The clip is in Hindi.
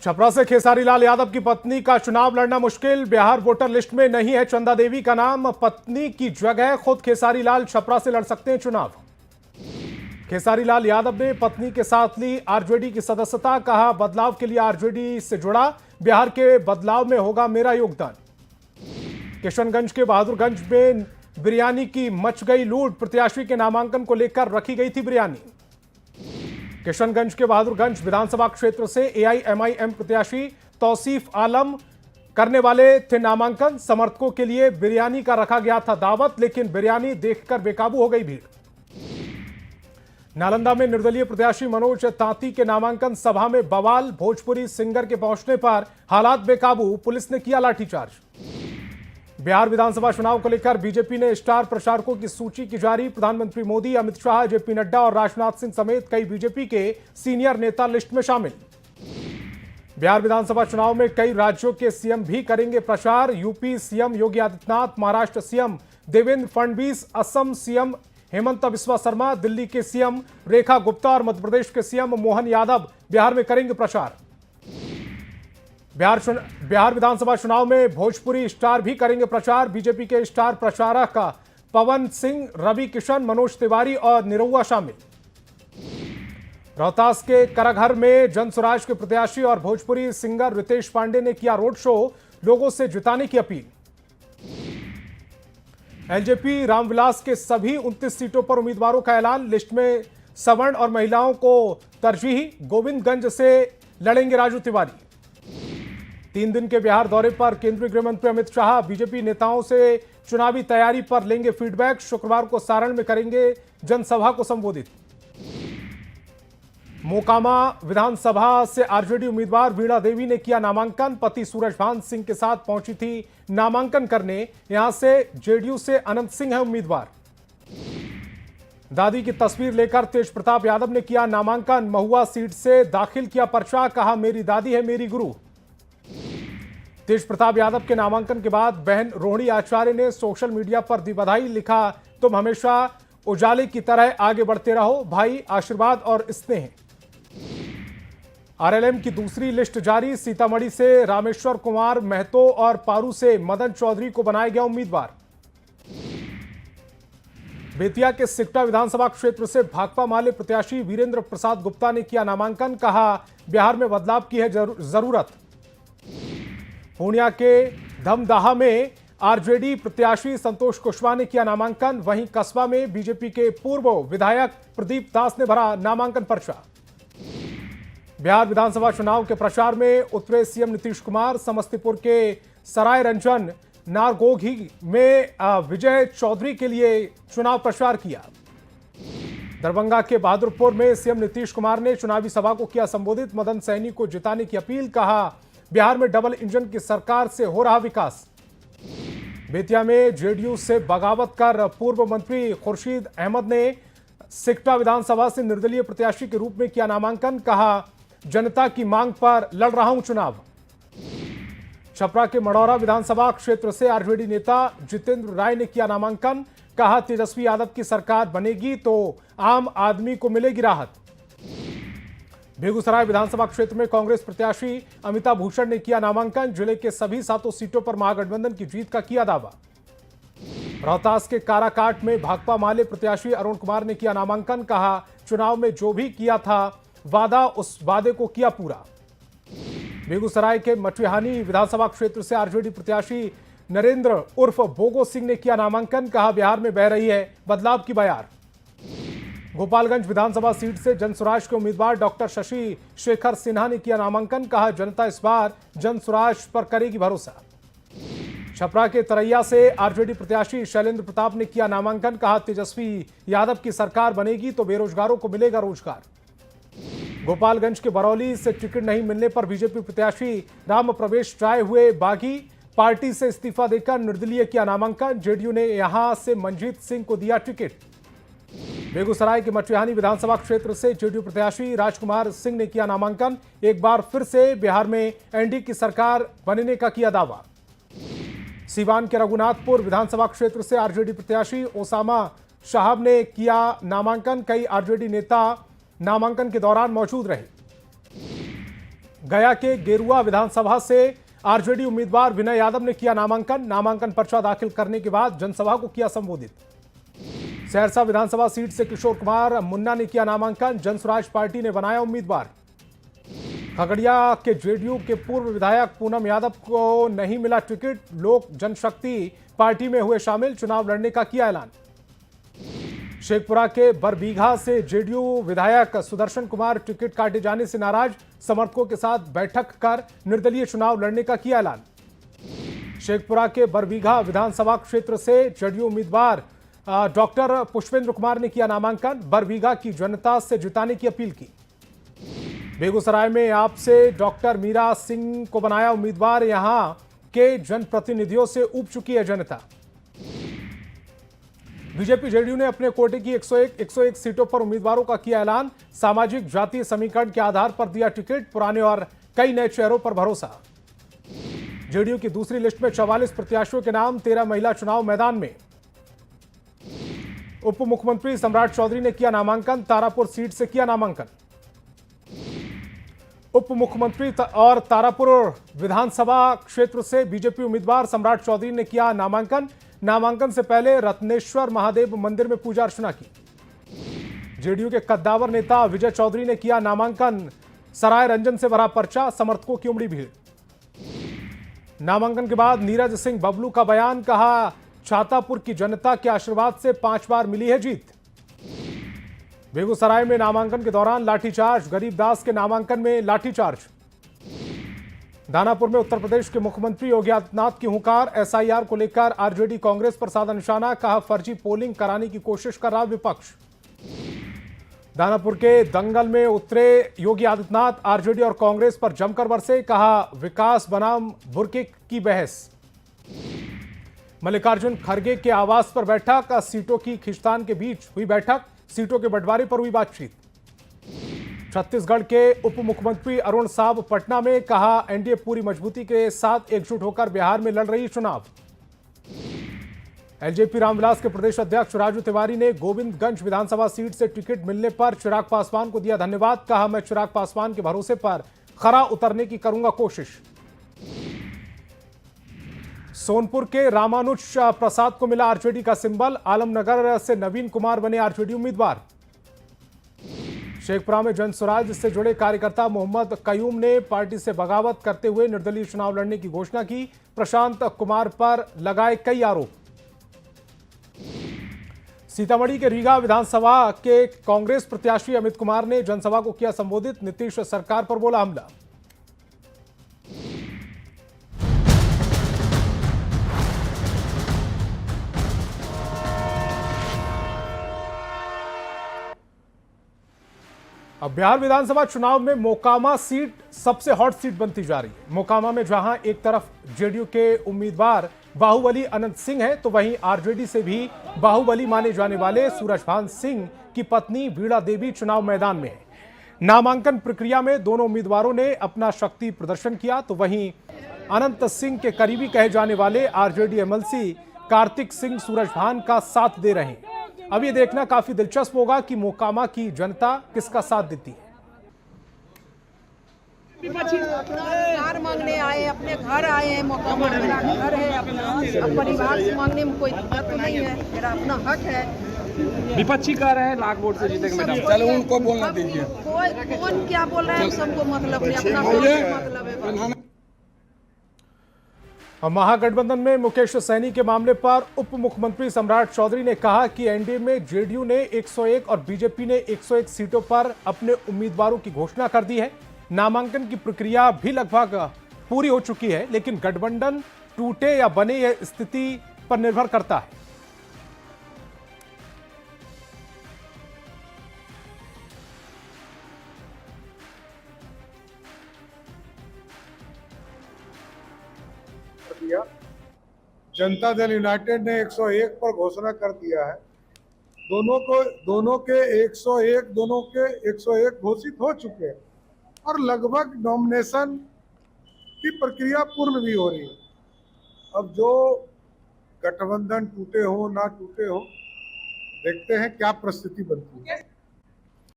छपरा से खेसारी लाल यादव की पत्नी का चुनाव लड़ना मुश्किल। बिहार वोटर लिस्ट में नहीं है चंदा देवी का नाम। पत्नी की जगह खुद खेसारी लाल छपरा से लड़ सकते हैं चुनाव। खेसारी लाल यादव ने पत्नी के साथ ली आरजेडी की सदस्यता। कहा, बदलाव के लिए आरजेडी से जुड़ा, बिहार के बदलाव में होगा मेरा योगदान। किशनगंज के बहादुरगंज में बिरयानी की मच गई लूट। प्रत्याशी के नामांकन को लेकर रखी गई थी बिरयानी। किशनगंज के बहादुरगंज विधानसभा क्षेत्र से एआईएमआईएम प्रत्याशी तौसीफ आलम करने वाले थे नामांकन। समर्थकों के लिए बिरयानी का रखा गया था दावत, लेकिन बिरयानी देखकर बेकाबू हो गई भीड़। नालंदा में निर्दलीय प्रत्याशी मनोज तांती के नामांकन सभा में बवाल। भोजपुरी सिंगर के पहुंचने पर हालात बेकाबू, पुलिस ने किया लाठीचार्ज। बिहार विधानसभा चुनाव को लेकर बीजेपी ने स्टार प्रचारकों की सूची की जारी। प्रधानमंत्री मोदी, अमित शाह, जेपी नड्डा और राजनाथ सिंह समेत कई बीजेपी के सीनियर नेता लिस्ट में शामिल। बिहार विधानसभा चुनाव में कई राज्यों के सीएम भी करेंगे प्रचार। UP CM Yogi Adityanath, Maharashtra CM Devendra Fadnavis, Assam CM Hemant Biswa Sharma, Delhi के सीएम रेखा गुप्ता और मध्य प्रदेश के सीएम मोहन यादव बिहार में करेंगे प्रचार। बिहार विधानसभा चुनाव में भोजपुरी स्टार भी करेंगे प्रचार। बीजेपी के स्टार प्रचारक का पवन सिंह, रवि किशन, मनोज तिवारी और निरहुआ शामिल। रोहतास के करघर में जनसुराज के प्रत्याशी और भोजपुरी सिंगर रितेश पांडे ने किया रोड शो, लोगों से जिताने की अपील। एलजेपी रामविलास के सभी 29 सीटों पर उम्मीदवारों का ऐलान। लिस्ट में सवर्ण और महिलाओं को तरजीह। गोविंदगंज से लड़ेंगे राजू तिवारी। 3 दिन के बिहार दौरे पर केंद्रीय गृह मंत्री अमित शाह बीजेपी नेताओं से चुनावी तैयारी पर लेंगे फीडबैक। शुक्रवार को सारण में करेंगे जनसभा को संबोधित। मोकामा विधानसभा से आरजेडी उम्मीदवार वीणा देवी ने किया नामांकन। पति सूरजभान सिंह के साथ पहुंची थी नामांकन करने। यहां से जेडीयू से अनंत सिंह है उम्मीदवार। दादी की तस्वीर लेकर तेज प्रताप यादव ने किया नामांकन। महुआ सीट से दाखिल किया पर्चा। कहा, मेरी दादी है मेरी गुरु। तेज प्रताप यादव के नामांकन के बाद बहन रोहिणी आचार्य ने सोशल मीडिया पर दी बधाई। लिखा, तुम हमेशा उजाले की तरह आगे बढ़ते रहो, भाई आशीर्वाद और स्नेह। आरएलएम की दूसरी लिस्ट जारी। सीतामढ़ी से रामेश्वर कुमार महतो और पारू से मदन चौधरी को बनाया गया उम्मीदवार। बेतिया के सिकटा विधानसभा क्षेत्र से भाकपा माले प्रत्याशी वीरेंद्र प्रसाद गुप्ता ने किया नामांकन। कहा, बिहार में बदलाव की है जरूरत। पूर्णिया के धमदाहा में आरजेडी प्रत्याशी संतोष कुशवाहा ने किया नामांकन। वहीं कस्बा में बीजेपी के पूर्व विधायक प्रदीप दास ने भरा नामांकन पर्चा। बिहार विधानसभा चुनाव के प्रचार में उतरे सीएम नीतीश कुमार। समस्तीपुर के सराय रंजन नारगोघी में विजय चौधरी के लिए चुनाव प्रचार किया। दरभंगा के बहादुरपुर में सीएम नीतीश कुमार ने चुनावी सभा को किया संबोधित। मदन सैनी को जिताने की अपील। कहा, बिहार में डबल इंजन की सरकार से हो रहा विकास। बेतिया में जेडीयू से बगावत कर पूर्व मंत्री खुर्शीद अहमद ने सिकटा विधानसभा से निर्दलीय प्रत्याशी के रूप में किया नामांकन। कहा, जनता की मांग पर लड़ रहा हूं चुनाव। छपरा के मढ़ौरा विधानसभा क्षेत्र से आरजेडी नेता जितेंद्र राय ने किया नामांकन। कहा, तेजस्वी यादव की सरकार बनेगी तो आम आदमी को मिलेगी राहत। बेगूसराय विधानसभा क्षेत्र में कांग्रेस प्रत्याशी अमिता भूषण ने किया नामांकन। जिले के सभी 7 सीटों पर महागठबंधन की जीत का किया दावा। रोहतास के काराकाट में भाकपा माले प्रत्याशी अरुण कुमार ने किया नामांकन। कहा, चुनाव में जो भी किया था वादा, उस वादे को किया पूरा। बेगूसराय के मटिहानी विधानसभा क्षेत्र से आरजेडी प्रत्याशी नरेंद्र उर्फ बोगो सिंह ने किया नामांकन। कहा, बिहार में बह रही है बदलाव की बयार। गोपालगंज विधानसभा सीट से जनसुराज के उम्मीदवार डॉक्टर शशि शेखर सिन्हा ने किया नामांकन। कहा, जनता इस बार जनसुराज पर करेगी भरोसा। छपरा के तरैया से आरजेडी प्रत्याशी शैलेंद्र प्रताप ने किया नामांकन। कहा, तेजस्वी यादव की सरकार बनेगी तो बेरोजगारों को मिलेगा रोजगार। गोपालगंज के बरौली से टिकट नहीं मिलने पर बीजेपी प्रत्याशी राम प्रवेश राय हुए बागी। पार्टी से इस्तीफा देकर निर्दलीय किया नामांकन। जेडीयू ने यहां से मनजीत सिंह को दिया टिकट। बेगूसराय के मटिहानी विधानसभा क्षेत्र से जेडीयू प्रत्याशी राजकुमार सिंह ने किया नामांकन। एक बार फिर से बिहार में एनडीए की सरकार बनने का किया दावा। सीवान के रघुनाथपुर विधानसभा क्षेत्र से आरजेडी प्रत्याशी ओसामा साहब ने किया नामांकन। कई आरजेडी नेता नामांकन के दौरान मौजूद रहे। गया के गेरुआ विधानसभा से आरजेडी उम्मीदवार विनय यादव ने किया नामांकन पर्चा दाखिल करने के बाद जनसभा को किया संबोधित। सहरसा विधानसभा सीट से किशोर कुमार मुन्ना ने किया नामांकन, जनसुराज पार्टी ने बनाया उम्मीदवार। खगड़िया के जेडीयू के पूर्व विधायक पूनम यादव को नहीं मिला टिकट, लोक जनशक्ति पार्टी में हुए शामिल, चुनाव लड़ने का किया ऐलान। शेखपुरा के बरबीघा से जेडीयू विधायक सुदर्शन कुमार टिकट काटे जाने से नाराज, समर्थकों के साथ बैठक कर निर्दलीय चुनाव लड़ने का किया ऐलान। शेखपुरा के बरबीघा विधानसभा क्षेत्र से जेडीयू उम्मीदवार डॉक्टर पुष्पेंद्र कुमार ने किया नामांकन, बरबीघा की जनता से जिताने की अपील की। बेगूसराय में आपसे डॉक्टर मीरा सिंह को बनाया उम्मीदवार, यहां के जनप्रतिनिधियों से ऊब चुकी है जनता। बीजेपी जेडीयू ने अपने कोटे की 101 सीटों पर उम्मीदवारों का किया ऐलान, सामाजिक जातीय समीकरण के आधार पर दिया टिकट, पुराने और कई नए चेहरों पर भरोसा। जेडीयू की दूसरी लिस्ट में 44 प्रत्याशियों के नाम, 13 महिला चुनाव मैदान में। उप मुख्यमंत्री सम्राट चौधरी ने किया नामांकन, तारापुर सीट से किया नामांकन। उप मुख्यमंत्री और तारापुर विधानसभा क्षेत्र से बीजेपी उम्मीदवार सम्राट चौधरी ने किया नामांकन से पहले रत्नेश्वर महादेव मंदिर में पूजा अर्चना की। जेडीयू के कद्दावर नेता विजय चौधरी ने किया नामांकन, सराय रंजन से भरा पर्चा, समर्थकों की उमड़ी भीड़। नामांकन के बाद नीरज सिंह बबलू का बयान, कहा छातापुर की जनता के आशीर्वाद से 5 बार मिली है जीत। बेगूसराय में नामांकन के दौरान लाठीचार्ज, गरीबदास के नामांकन में लाठीचार्ज। दानापुर में उत्तर प्रदेश के मुख्यमंत्री योगी आदित्यनाथ की हुंकार, एसआईआर को लेकर आरजेडी कांग्रेस पर साधा निशाना, कहा फर्जी पोलिंग कराने की कोशिश कर रहा विपक्ष। दानापुर के दंगल में उतरे योगी आदित्यनाथ, आरजेडी और कांग्रेस पर जमकर बरसे, कहा विकास बनाम बुर्के की बहस। मल्लिकार्जुन खड़गे के आवास पर बैठक, सीटों की खींचतान के बीच हुई बैठक, सीटों के बंटवारे पर हुई बातचीत। छत्तीसगढ़ के उप मुख्यमंत्री अरुण साव पटना में, कहा एनडीए पूरी मजबूती के साथ एकजुट होकर बिहार में लड़ रही चुनाव। एलजेपी रामविलास के प्रदेश अध्यक्ष राजू तिवारी ने गोविंदगंज विधानसभा सीट से टिकट मिलने पर चिराग पासवान को दिया धन्यवाद, कहा मैं चिराग पासवान के भरोसे पर खरा उतरने की करूंगा कोशिश। सोनपुर के रामानुज प्रसाद को मिला आरजेडी का सिंबल, आलमनगर से नवीन कुमार बने आरजेडी उम्मीदवार। शेखपुरा में जनसुराज से जुड़े कार्यकर्ता मोहम्मद कयूम ने पार्टी से बगावत करते हुए निर्दलीय चुनाव लड़ने की घोषणा की, प्रशांत कुमार पर लगाए कई आरोप। सीतामढ़ी के रीगा विधानसभा के कांग्रेस प्रत्याशी अमित कुमार ने जनसभा को किया संबोधित, नीतीश सरकार पर बोला हमला। अब बिहार विधानसभा चुनाव में मोकामा सीट सबसे हॉट सीट बनती जा रही है। मोकामा में जहां एक तरफ जेडीयू के उम्मीदवार बाहुबली अनंत सिंह है, तो वहीं आरजेडी से भी बाहुबली माने जाने वाले सूरजभान सिंह की पत्नी वीणा देवी चुनाव मैदान में है। नामांकन प्रक्रिया में दोनों उम्मीदवारों ने अपना शक्ति प्रदर्शन किया, तो वहीं अनंत सिंह के करीबी कहे जाने वाले आरजेडी एमएलसी कार्तिक सिंह सूरजभान का साथ दे रहे हैं। अब ये देखना काफी दिलचस्प होगा कि मोकामा की जनता किसका साथ देती है। कार मांगने आए, अपने घर आए हैं, मोकामा मेरा घर है अपना, अब परिवार से मांगने में कोई दिक्कत तो नहीं है, मेरा अपना हक है। विपक्षी कह रहे हैं लाख वोट से जीतेंगे मैडम, चलो उनको बोलना दीजिए। कौन क्या बोल रहा है सबको मतलब नहीं, अपना मतलब है। महागठबंधन में मुकेश सहनी के मामले पर उप मुख्यमंत्री सम्राट चौधरी ने कहा कि एनडीए में जेडीयू ने 101 और बीजेपी ने 101 सीटों पर अपने उम्मीदवारों की घोषणा कर दी है। नामांकन की प्रक्रिया भी लगभग पूरी हो चुकी है, लेकिन गठबंधन टूटे या बने यह स्थिति पर निर्भर करता है। जनता दल यूनाइटेड ने 101 पर घोषणा कर दिया है। दोनों के 101 घोषित हो चुके हैं और लगभग नॉमिनेशन की प्रक्रिया पूर्ण भी हो रही है। अब जो गठबंधन टूटे हो ना टूटे हो, देखते हैं क्या परिस्थिति बनती है।